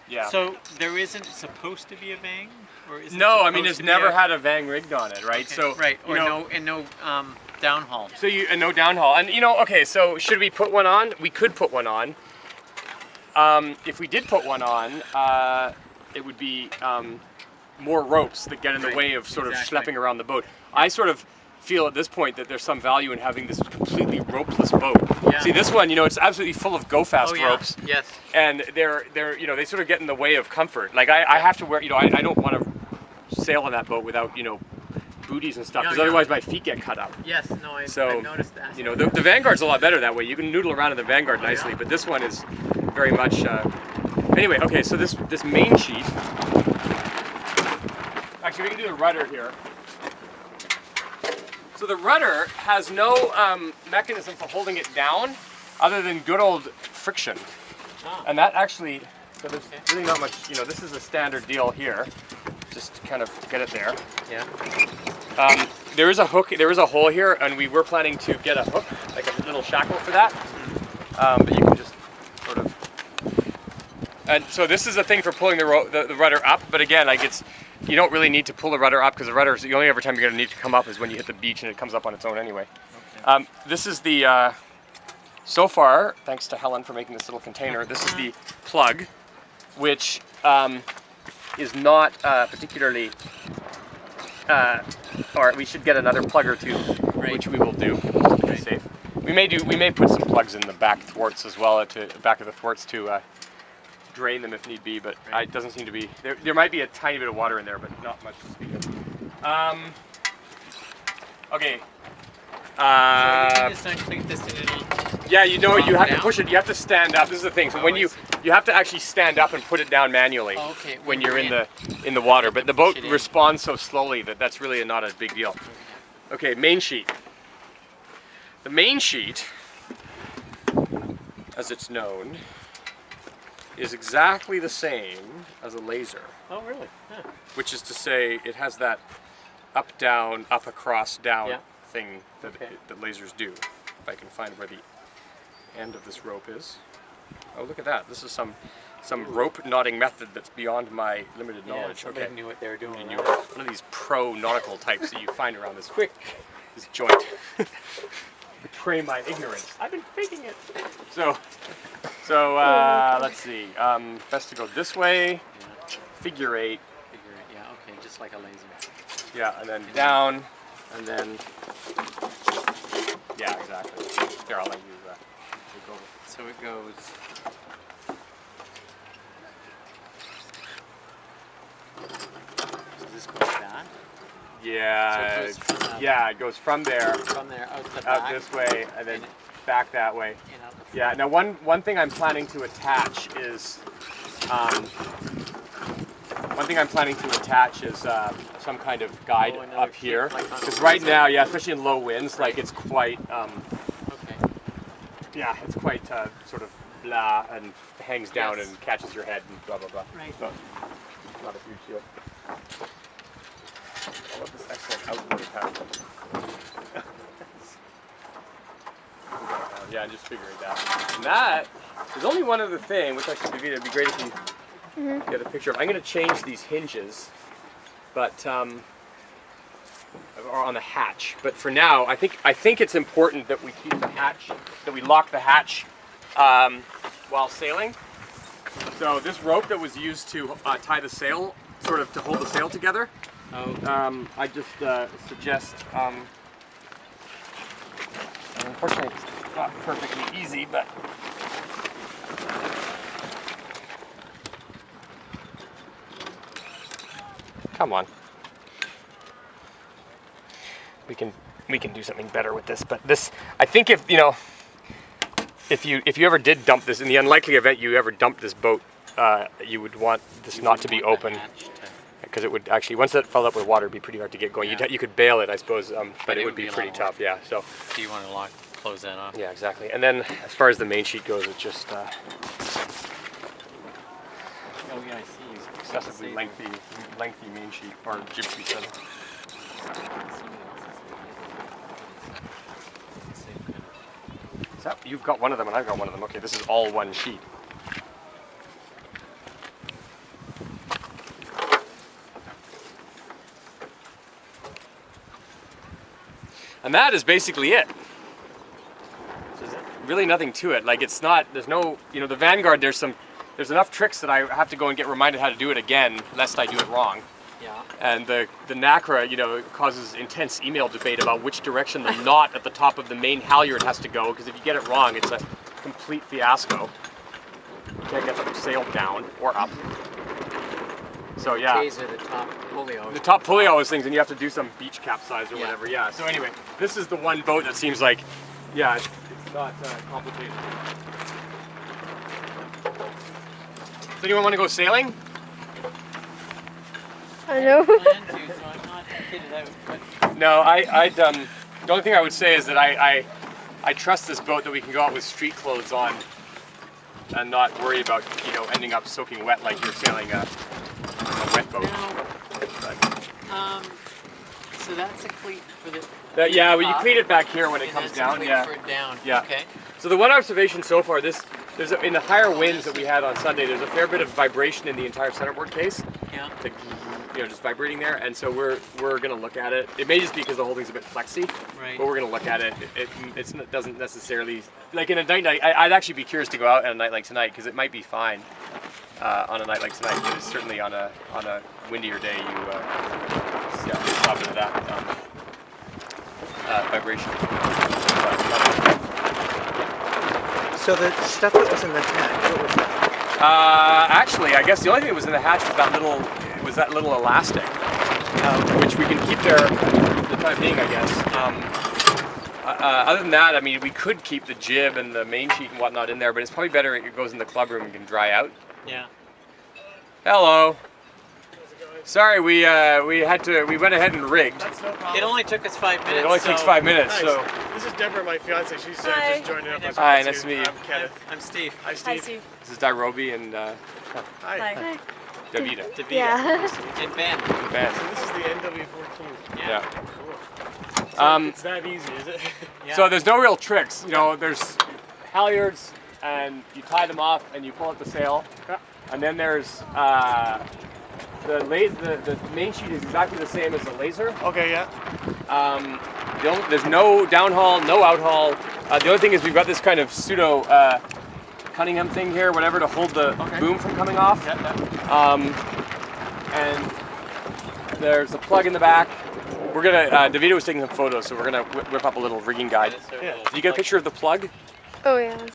Yeah. So there isn't supposed to be a vang, or is it no, I mean supposed it's to be never had a vang rigged on it, right? Okay, So right, or no downhaul. So and no downhaul, and okay. So should we put one on? We could put one on. If we did put one on, it would be more ropes that get in the way of sort of schlepping around the boat. I sort of feel at this point that there's some value in having this completely ropeless boat. Yeah. See this one, it's absolutely full of go-fast ropes. Yes. And they're they sort of get in the way of comfort. Like I have to wear, I don't want to sail on that boat without, booties and stuff, because otherwise my feet get cut up. Yes, no, I've noticed that. The Vanguard's a lot better that way. You can noodle around in the Vanguard nicely, but this one is very much. Anyway, okay, so this main sheet. Actually, we can do the rudder here. So the rudder has no mechanism for holding it down, other than good old friction. Oh. And that actually, so there's really not much. This is a standard deal here. Just kind of get it there. Yeah. There is a hook. There is a hole here, and we were planning to get a hook, like a little shackle for that. But you can just sort of. And so this is a thing for pulling the rudder up. But again, you don't really need to pull the rudder up, because the rudder is the only ever time you're going to need to come up is when you hit the beach, and it comes up on its own anyway. Okay. This is the. So far, thanks to Helen for making this little container, this is the plug, which is not particularly. Or we should get another plug or two, which we will do to be safe. We may put some plugs in the back thwarts as well, to back of the thwarts to drain them if need be. But it doesn't seem to be. There might be a tiny bit of water in there, but not much to speak of. Okay. So you can just unclink this in little. Yeah, you have to push it. You have to stand up. This is the thing. So when you have to actually stand up and put it down manually when you're in the water. But the boat responds so slowly that's really not a big deal. Okay, main sheet. The main sheet, as it's known, is exactly the same as a laser. Oh, really? Huh. Which is to say, it has that up, down, up, across, down thing that lasers do. If I can find where the end of this rope is. Oh, look at that. This is some rope knotting method that's beyond my limited knowledge. Somebody knew what they were doing. One of these pro nautical types that you find around this joint. Betray my ignorance. I've been faking it. So let's see. Best to go this way. Figure eight. Yeah. Okay. Just like a laser. Yeah, and then down, and then. Yeah, exactly. Here, I'll let you take over. So it goes. So this goes that? Yeah. So it goes from there. From there out this way, and then back that way. Yeah. Now, one thing I'm planning to attach is. Some kind of guide up here, because right now, especially in low winds, it's quite, it's quite sort of blah, and hangs down and catches your head and blah blah blah. Right. So, not a huge deal. I love this excellent outboard pattern. Yeah, and just figure it out. And that, there's only one other thing, which actually would be great if you get a picture of. I'm going to change these hinges, but or on the hatch. But for now, I think it's important that we keep the hatch, that we lock the hatch while sailing. So this rope that was used to tie the sail, sort of to hold the sail together. I just suggest. Unfortunately, it's not perfectly easy, but. Come on. We can do something better with this, but this, I think if you ever did dump this, in the unlikely event you ever dumped this boat, you would want this not to be open, because it would actually, once it filled up with water, it'd be pretty hard to get going. You could bail it, I suppose, but it would be pretty tough. Yeah. So you want to close that off. Yeah, exactly. And then as far as the main sheet goes, it's just I see. Excessively lengthy main sheet, or jib sheet. So you've got one of them and I've got one of them. Okay, this is all one sheet. And that is basically it. Really nothing to it. Like it's not, there's no, the Vanguard, there's enough tricks that I have to go and get reminded how to do it again, lest I do it wrong. Yeah. And the NACRA, causes intense email debate about which direction the knot at the top of the main halyard has to go, because if you get it wrong, it's a complete fiasco. You can't get the sail down or up. So yeah. K's are the top polio. The top pulley always things, and you have to do some beach capsize or whatever. Yeah. So anyway, this is the one boat that seems like, yeah, it's not complicated. Does anyone want to go sailing? I know. I plan to, so I'm not kitted out. But No, the only thing I would say is that I trust this boat that we can go out with street clothes on and not worry about, ending up soaking wet like you're sailing a wet boat. now, so that's a cleat for the. Yeah, well, you top, cleat it back here when it and comes that's a down. cleat Yeah. for it down. Yeah. Okay. So the one observation so far, in the higher winds that we had on Sunday, there's a fair bit of vibration in the entire centerboard case. Yeah. Just vibrating there, and so we're gonna look at it. It may just be because the whole thing's a bit flexy, Right. but we're gonna look at it. It doesn't necessarily, like in a night. I'd actually be curious to go out on a night like tonight because it might be fine on a night like tonight. But it's certainly on a windier day, you stop into that vibration. So the stuff that was in the hatch, what was that? Actually, I guess the only thing that was in the hatch was that little elastic, which we can keep there for the time being, I guess. Other than that, I mean, we could keep the jib and the main sheet and whatnot in there, but it's probably better it goes in the club room and can dry out. Yeah. Hello. Sorry, we went ahead and rigged. That's no problem. It only took us 5 minutes. It only takes 5 minutes, Nice. so. This is Deborah, my fiance. She's Hi. just joining up. Hi, nice to meet you. I'm Kenneth. I'm Steve. Hi, Hi, Steve. Steve. This is Dairobi and Hi. Hi. Davida. Davida. Yeah. And Ben. Ben. So this is the NW14. Yeah. Cool. So it's that easy, is it? Yeah. So there's no real tricks. There's halyards, and you tie them off, and you pull up the sail, and then there's the main sheet is exactly the same as the laser. Okay, yeah. There's no downhaul, no outhaul. The only thing is we've got this kind of pseudo Cunningham thing here, whatever, to hold the boom from coming off. And there's a plug in the back. We're gonna. Davida was taking some photos, so we're gonna whip up a little rigging guide. Yeah. Did you get a picture of the plug? Oh yeah.